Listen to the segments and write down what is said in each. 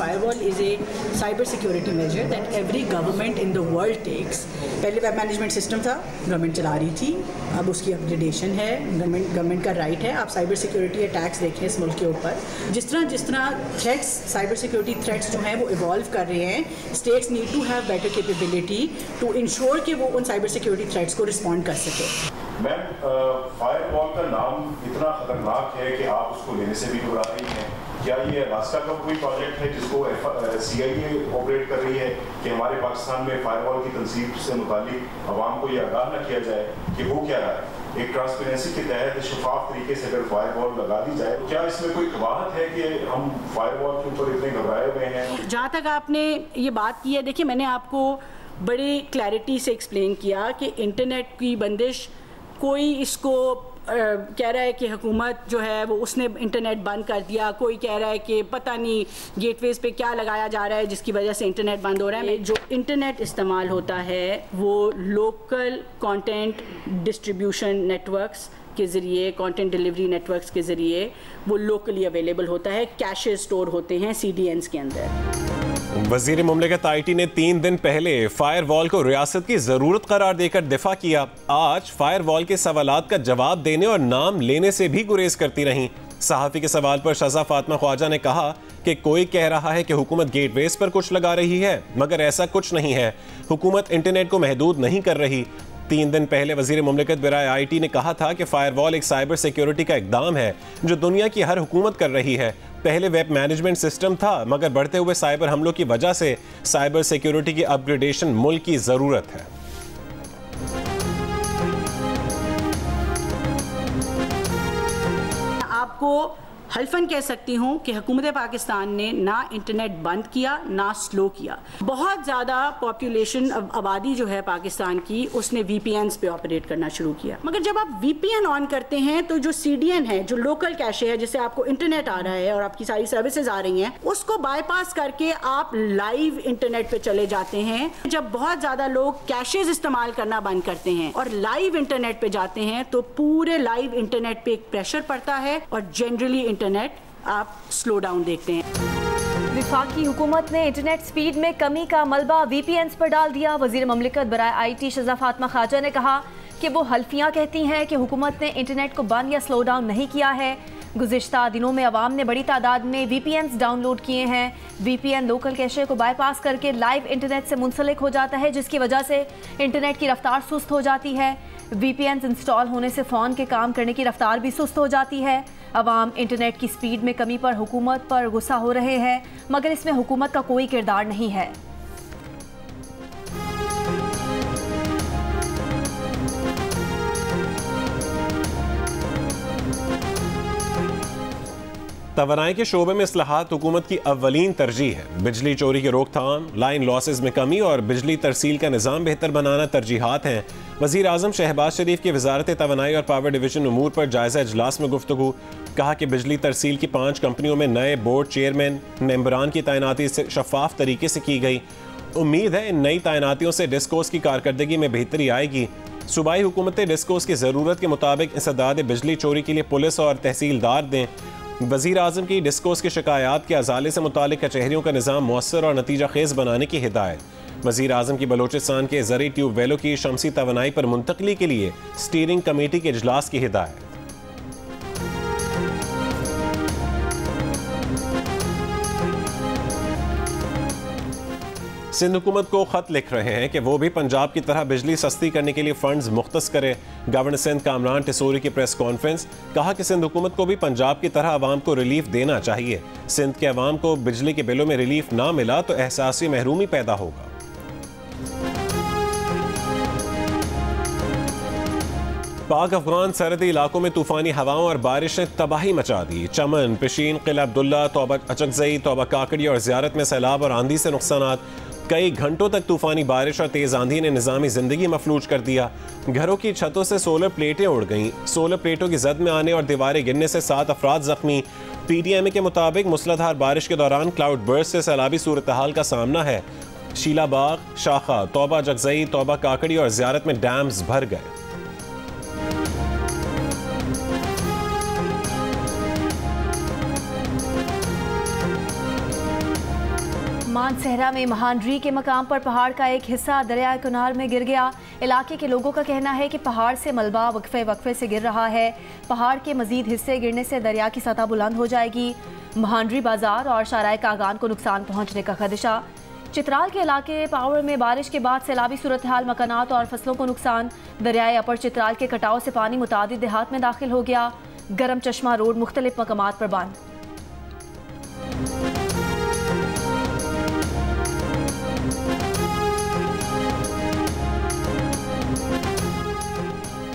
firewall is a cyber security measure that every government in the world takes. पहले web management system था, government चला रही थी, अब उसकी अपग्रेडेशन है, गवर्नमेंट का राइट है। आप साइबर सिक्योरिटी अटैक्स देखें इस मुल्क के ऊपर, जिस तरह थ्रेट्स, साइबर सिक्योरिटी थ्रेट्स जो हैं वो इवॉल्व कर रहे हैं, states need to have better capability to ensure कि वो उन साइबर सिक्योरिटी थ्रेट्स को रिस्पॉन्ड कर सके। मैम, फायरवॉल का नाम इतना खतरनाक है कि आप उसको लेने से भी घबरा रही हैं। क्या ये अलास्का का कोई प्रोजेक्ट है जिसको CIA ऑपरेट कर रही है कि हमारे पाकिस्तान में फायरवॉल की तनसीब से मुतालिक अवाम को ये आगाह न किया जाए कि वो क्या रहा है? एक ट्रांसपेरेंसी के तहत शफाफ तरीके से अगर फायरवॉल लगा दी जाए, तो क्या इसमें कोई कवाहत है कि हम फायरवॉल के ऊपर इतने घबराए हुए हैं? जहाँ तक आपने ये बात की है, देखिए मैंने आपको बड़ी क्लैरिटी से एक्सप्लेन किया कि इंटरनेट की बंदिश, कोई इसको कह रहा है कि हुकूमत जो है वो उसने इंटरनेट बंद कर दिया, कोई कह रहा है कि पता नहीं गेटवेज पे क्या लगाया जा रहा है जिसकी वजह से इंटरनेट बंद हो रहा है। जो इंटरनेट इस्तेमाल होता है वो लोकल कंटेंट डिस्ट्रीब्यूशन नेटवर्क्स के ज़रिए, कंटेंट डिलीवरी नेटवर्क्स के ज़रिए वो लोकली अवेलेबल होता है, कैशेज स्टोर होते हैं CDNs के अंदर। वज़ीर मुमलिकत IT ने 3 दिन पहले फायरवॉल को रियासत की ज़रूरत करार देकर दिफा किया। आज फायरवॉल के सवालात का जवाब देने और नाम लेने से भी गुरेज करती रहीं। सहाफ़ी के सवाल पर शहज़ा फातिमा ख्वाजा ने कहा कि कोई कह रहा है कि हुकूमत गेटवेज पर कुछ लगा रही है, मगर ऐसा कुछ नहीं है। हुकूमत इंटरनेट को महदूद नहीं कर रही। 3 दिन पहले वज़ीर मुमलिकत बराए IT ने कहा था कि फायरवॉल एक साइबर सिक्योरिटी का इक़दाम है जो दुनिया की हर हुकूमत कर रही है। पहले वेब मैनेजमेंट सिस्टम था, मगर बढ़ते हुए साइबर हमलों की वजह से साइबर सिक्योरिटी की अपग्रेडेशन मुल्क की ज़रूरत है। आपको हल्फन कह सकती हूँ कि हुकूमत पाकिस्तान ने ना इंटरनेट बंद किया ना स्लो किया। बहुत ज़्यादा पॉपुलेशन आबादी जो है पाकिस्तान की, उसने VPNs पे ऑपरेट करना शुरू किया। मगर जब आप VPN ऑन करते हैं तो जो CDN है, जो लोकल कैशे है, जिससे आपको इंटरनेट आ रहा है और आपकी सारी सर्विसेज आ रही हैं, उसको बाईपास करके आप लाइव इंटरनेट पे चले जाते हैं। जब बहुत ज़्यादा लोग कैशेज इस्तेमाल करना बंद करते हैं और लाइव इंटरनेट पे जाते हैं तो पूरे लाइव इंटरनेट पे एक प्रेशर पड़ता है और जनरली इंटरनेट आप स्लो डाउन देखते हैं। वफाकी हुकूमत ने इंटरनेट स्पीड में कमी का मलबा VPNs पर डाल दिया। वज़ीर मुमलिकत बराए IT शहज़ा फातिमा ख्वाजा ने कहा कि वो हल्फियाँ कहती हैं कि हुकूमत ने इंटरनेट को बंद या स्लो डाउन नहीं किया है। गुज़िश्ता दिनों में अवाम ने बड़ी तादाद में VPNs डाउनलोड किए हैं। VPN लोकल कैशे को बाईपास करके लाइव इंटरनेट से मुंसलिक हो जाता है, जिसकी वजह से इंटरनेट की रफ्तार सुस्त हो जाती है। VPNs इंस्टॉल होने से फ़ोन के काम करने की रफ्तार भी सुस्त हो जाती है। अवाम इंटरनेट की स्पीड में कमी पर हुकूमत पर गुस्सा हो रहे हैं, मगर इसमें हुकूमत का कोई किरदार नहीं है। तवानाई के शोबे में इस्लाहात हुकूमत की अव्वलीन तरजीह है। बिजली चोरी की रोकथाम, लाइन लॉसेज में कमी और बिजली तरसील का निज़ाम बेहतर बनाना तरजीहात हैं। वज़ीर आज़म शहबाज शरीफ की वज़ारत तवानाई और पावर डिवीज़न उमूर पर जायज़ा इजलास में गुफ्तगू। कहा कि बिजली तरसील की 5 कंपनियों में नए बोर्ड चेयरमैन मेंबरान की तैनाती शफाफ तरीके से की गई। उम्मीद है इन नई तैनातियों से डिस्कोस की कारकर्दगी में बेहतरी आएगी। सूबाई हुकूमतें डिस्कोस की ज़रूरत के मुताबिक इंसदाद बिजली चोरी के लिए पुलिस और तहसीलदार दें। वज़ीर आज़म की डिस्कोस की शिकायत के अजाले से मुतालिक कचहरियों का निज़ाम मौसर और नतीजा खेज़ बनाने की हिदायत। वज़ीर आज़म की बलोचिस्तान के ज़री ट्यूबवेलों की शमसी तवानाई पर मुंतकली के लिए स्टीयरिंग कमेटी के इजलास की हिदायत। सिंध हुकूमत को खत लिख रहे हैं कि वो भी पंजाब की तरह बिजली सस्ती करने के लिए फंड्स मुख्तस करे। गवर्नर सिंध कामरान टिसोरी की प्रेस कॉन्फ्रेंस। कहा कि सिंध हुकूमत को भी पंजाब की तरह आवाम को रिलीफ देना चाहिए। सिंध के अवाम को बिजली के बिलों में रिलीफ ना मिला तो एहसासी महरूमी पैदा होगा। पाक अफगान सरहदी इलाकों में तूफानी हवाओं और बारिश ने तबाही मचा दी। चमन, पिशीन, किला अब्दुल्ला, तौबा अचकजई, तौबा काकड़ी और ज़ियारत में सैलाब और आंधी से नुकसानात। कई घंटों तक तूफानी बारिश और तेज आंधी ने निज़ामी ज़िंदगी मफलूज कर दिया। घरों की छतों से सोलर प्लेटें उड़ गईं। सोलर प्लेटों की जद में आने और दीवारें गिरने से 7 अफराद जख्मी। PTMA के मुताबिक मूसलाधार बारिश के दौरान क्लाउड बर्स्ट से सैलाबी सूरत हाल का सामना है। शीलाबाग, शाखा, तौबा जगजई, तौबा काकड़ी और ज़ियारत में डैम्स भर गए। मानसहरा में महानरी के मकाम पर पहाड़ का एक हिस्सा दरिया कुनार में गिर गया। इलाके के लोगों का कहना है कि पहाड़ से मलबा वक्फे से गिर रहा है। पहाड़ के मजीद हिस्से गिरने से दरिया की सतह बुलंद हो जाएगी। महानरी बाजार और शाराय कागान को नुकसान पहुंचने का खदशा। चित्राल के इलाके पावर में बारिश के बाद सैलाबी सूरत हाल, मकानात और फसलों को नुकसान। दरियाए अपर चित्राल के कटाव से पानी मुतादिद देहात में दाखिल हो गया। गरम चश्मा रोड मुख्तलिफ मकामात पर बंद।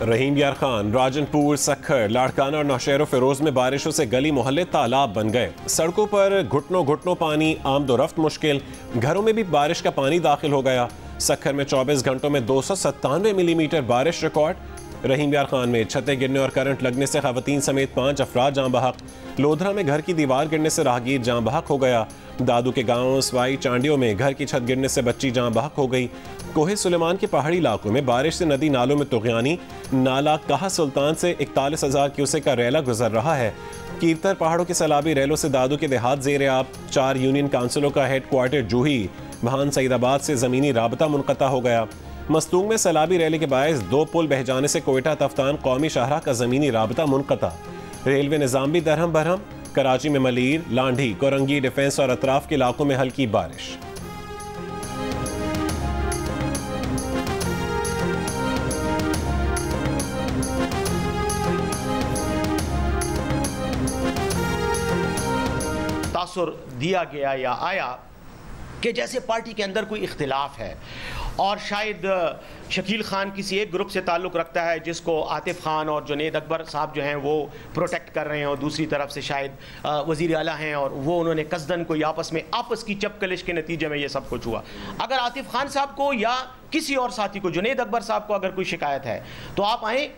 रहीम यार खान, राजनपुर, सखर, लाड़काना और नौशहर फिरोज में बारिशों से गली मोहल्ले तालाब बन गए। सड़कों पर घुटनों घुटनों पानी, आमदोरफ्त मुश्किल। घरों में भी बारिश का पानी दाखिल हो गया। सखर में 24 घंटों में 297 मिलीमीटर बारिश रिकॉर्ड। रहीम यार खान में छतें गिरने और करंट लगने से खवातीन समेत 5 अफराद जाँ बहक। लोधरा में घर की दीवार गिरने से राहगीर जाँ बहक हो गया। दादू के गांव स्वाई चांडियों में घर की छत गिरने से बच्ची जाँ बहक हो गई। कोहे सुलेमान के पहाड़ी इलाकों में बारिश से नदी नालों में तुगयानी। नाला काहा सुल्तान से 41,000 क्यूसेक का रैला गुजर रहा है। कीरतर पहाड़ों की सैलाबी रैलों से दादू के देहात ज़ेर आब। 4 यूनियन काउंसिलों का हेड क्वार्टर जूही महान सईदाबाद से ज़मीनी राबता मुनक़ता हो गया। मस्तूंग में सैलाबी रैली के बायस 2 पुल बह जाने से कोयटा तफ्तान कौमी शाहराह का ज़मीनी राबता मुनक़ता। रेलवे निज़ाम भी दरहम बरहम। कराची में मलीर, लांढी, कोरंगी, डिफेंस और अतराफ के इलाकों में हल्की बारिश। तासुर दिया गया या आया कि जैसे पार्टी के अंदर कोई इख्तिलाफ है और शायद शकील खान किसी एक ग्रुप से ताल्लुक़ रखता है जिसको आतिफ खान और जुनैद अकबर साहब जो हैं वो प्रोटेक्ट कर रहे हैं, और दूसरी तरफ से शायद वज़ीर आला हैं और वो उन्होंने कसदन कोई आपस की चपकलिश के नतीजे में ये सब कुछ हुआ। अगर आतिफ खान साहब को या किसी और साथी को, जुनैद अकबर साहब को अगर कोई शिकायत है तो आप आएँ,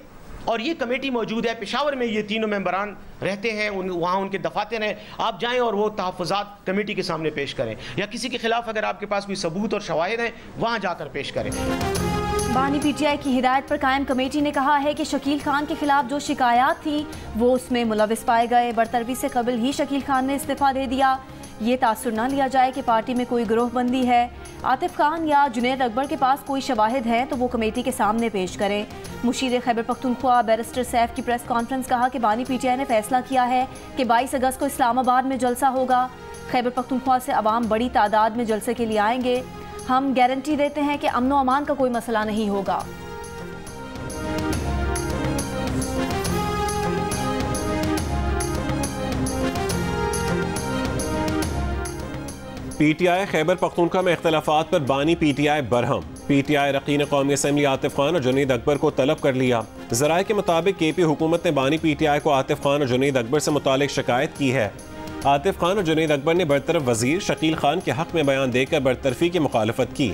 और ये कमेटी मौजूद है पेशावर में, ये तीनों मेंबरान रहते हैं, वहाँ उनके दफातर हैं, आप जाएं और वो तहफ़्फ़ुज़ात कमेटी के सामने पेश करें, या किसी के खिलाफ अगर आपके पास कोई सबूत और शवाहिद हैं वहाँ जाकर पेश करें। बानी पीटीआई की हिदायत पर कायम कमेटी ने कहा है कि शकील खान के खिलाफ जो शिकायत थी वो उसमें मुलविस पाए गए। बरतरवी से कबल ही शकील खान ने इस्तीफ़ा दे दिया। ये तासुर न लिया जाए कि पार्टी में कोई गिरोहबंदी है। आतिफ खान या जुनैद अकबर के पास कोई शवाहिद हैं तो वो कमेटी के सामने पेश करें। मुशीर खैबर पख्तूनख्वा बैरिस्टर सैफ की प्रेस कॉन्फ्रेंस कहा कि बानी पीटीआई ने फैसला किया है कि 22 अगस्त को इस्लामाबाद में जलसा होगा। खैबर पख्तूनख्वा से अवाम बड़ी तादाद में जलसे के लिए आएंगे। हम गारंटी देते हैं कि अमन व अमान का कोई मसला नहीं होगा। पीटीआई खैबर पख्तूनख्वा में इख्तलाफात पर बानी पीटीआई बरहम। पीटीआई रकीन कौमी असम्बली आतिफ खान और जुनैद अकबर को तलब कर लिया। ज़राए के मुताबिक केपी हुकूमत ने बानी पीटीआई को आतिफ खान और जुनैद अकबर से मुतालिक शिकायत की है। आतिफ खान और जुनैद अकबर ने बरतरफ वजीर शकील खान के हक में बयान देकर बरतरफी की मुखालफत की।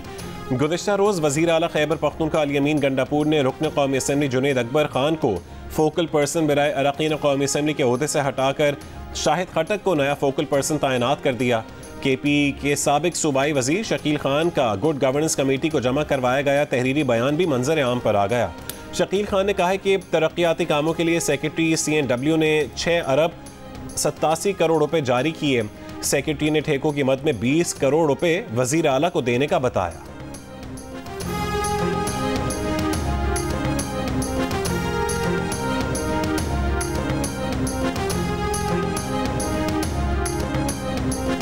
गुज़िश्ता रोज़ वज़ीर आला खैबर पख्तूनख्वा अल यमीन गंडापुर ने रुकन कौमी असम्बली जुनैद अकबर खान को फोकल पर्सन बराए अरकान कौमी असम्बली के ओहदे से हटाकर शाहिद खटक को नया फोकल पर्सन तैनात कर दिया। केपी के साबिक सूबाई वजीर शकील खान का गुड गवर्नेंस कमेटी को जमा करवाया गया तहरीरी बयान भी मंजर आम पर आ गया। शकील खान ने कहा है कि तरक्याती कामों के लिए सेक्रेटरी CNW ने 6 अरब 87 करोड़ रुपए जारी किए। सेक्रेटरी ने ठेकों की मद में 20 करोड़ रुपए वजीर आला को देने का बताया।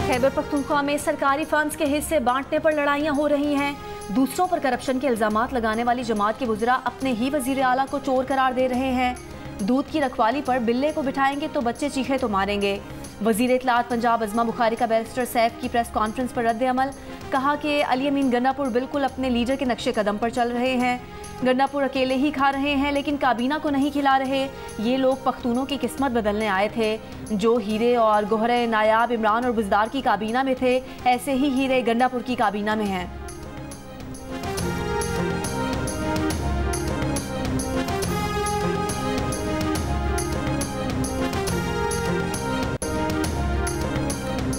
खैबर पख्तूनख्वा में सरकारी फंड्स के हिस्से बांटने पर लड़ाइयां हो रही हैं। दूसरों पर करप्शन के इल्जामात लगाने वाली जमात के वज़रा अपने ही वज़ीर आला को चोर करार दे रहे हैं। दूध की रखवाली पर बिल्ले को बिठाएंगे तो बच्चे चीखे तो मारेंगे। वज़ीर इत्तलात पंजाब अज़मा बुखारी का बैरिस्टर सैफ की प्रेस कॉन्फ्रेंस पर रद्द अमल। कहा कि अल यमीन गंडापुर बिल्कुल अपने लीडर के नक्शे कदम पर चल रहे हैं। गंडापुर अकेले ही खा रहे हैं लेकिन काबीना को नहीं खिला रहे। ये लोग पख्तूनों की किस्मत बदलने आए थे। जो हीरे और गोहरे नायाब इमरान और बुजदार की काबीना में थे, ऐसे ही हीरे गंडापुर की काबीना में हैं।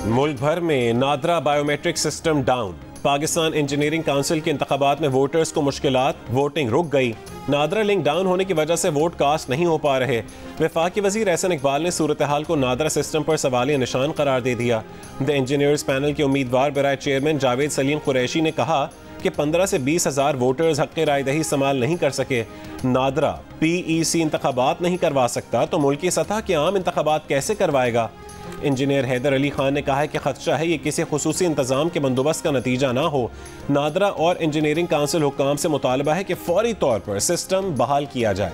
मुल्क भर में NADRA biometric system down. Pakistan engineering council के इंतखाबात में वोटर्स को मुश्किलात, वोटिंग रुक गई। नादरा लिंक डाउन होने की वजह से वोट कास्ट नहीं हो पा रहे। वफाकी वजीर एहसन इकबाल ने सूरत हाल को नादरा सिस्टम पर सवालिया निशान करार दे दिया। द इंजीनियर्स पैनल के उम्मीदवार बराए चेयरमैन जावेद सलीम कुरैशी ने कहा कि 15 से 20 हज़ार वोटर्स हक़ राय दही इस्तेमाल नहीं कर सके। नादरा PEC इंतखाबात नहीं करवा सकता तो मुल्की सतह के आम इंतखाबात कैसे करवाएगा। इंजीनियर हैदर अली खान ने कहा है कि खदशा है ये किसी खुसूसी इंतजाम के बंदोबस्त का नतीजा ना हो। नादरा और इंजीनियरिंग काउंसिल हुक्काम से मुतालबा है कि फौरी तौर पर सिस्टम बहाल किया जाए।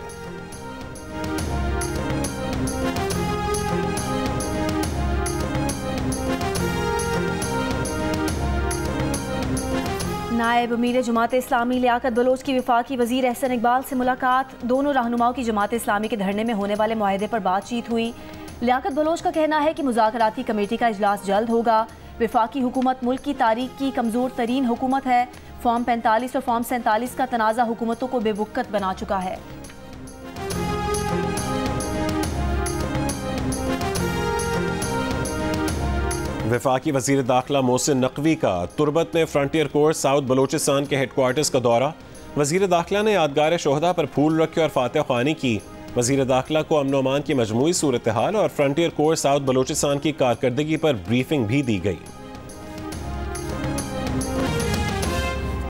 नायब अमीर जमात इस्लामी लियाकत बलोच की वफाकी वजीर एहसन इकबाल से मुलाकात। दोनों रहनुमाओं की जमात इस्लामी के धरने में होने वाले मुआहदे पर बातचीत हुई। लियाकत बलोच का कहना है कि मुज़ाकराती कमेटी का इजलास जल्द होगा। वफाकी हुकूमत मुल्क की तारीख की कमज़ोर तरीन हुकूमत है। फॉर्म 45 और फॉर्म 47 का तनाज़ा हुकूमतों को बेवुक़्क़त बना चुका है। वफाकी वज़ीर दाखिला मोहसिन नकवी का तुरबत में फ्रंटियर कोर्स साउथ बलोचिस्तान के हेडक्वार्टर्स का दौरा। वज़ीर दाखिला ने यादगार शोहदा पर फूल रखे और फातह ख़्वानी की। वज़ीर दाखिला को अमन अमान की मजमूई सूरत हाल और फ्रंटियर कोर्स साउथ बलोचिस्तान की कारकर्दगी पर ब्रीफिंग भी दी गई।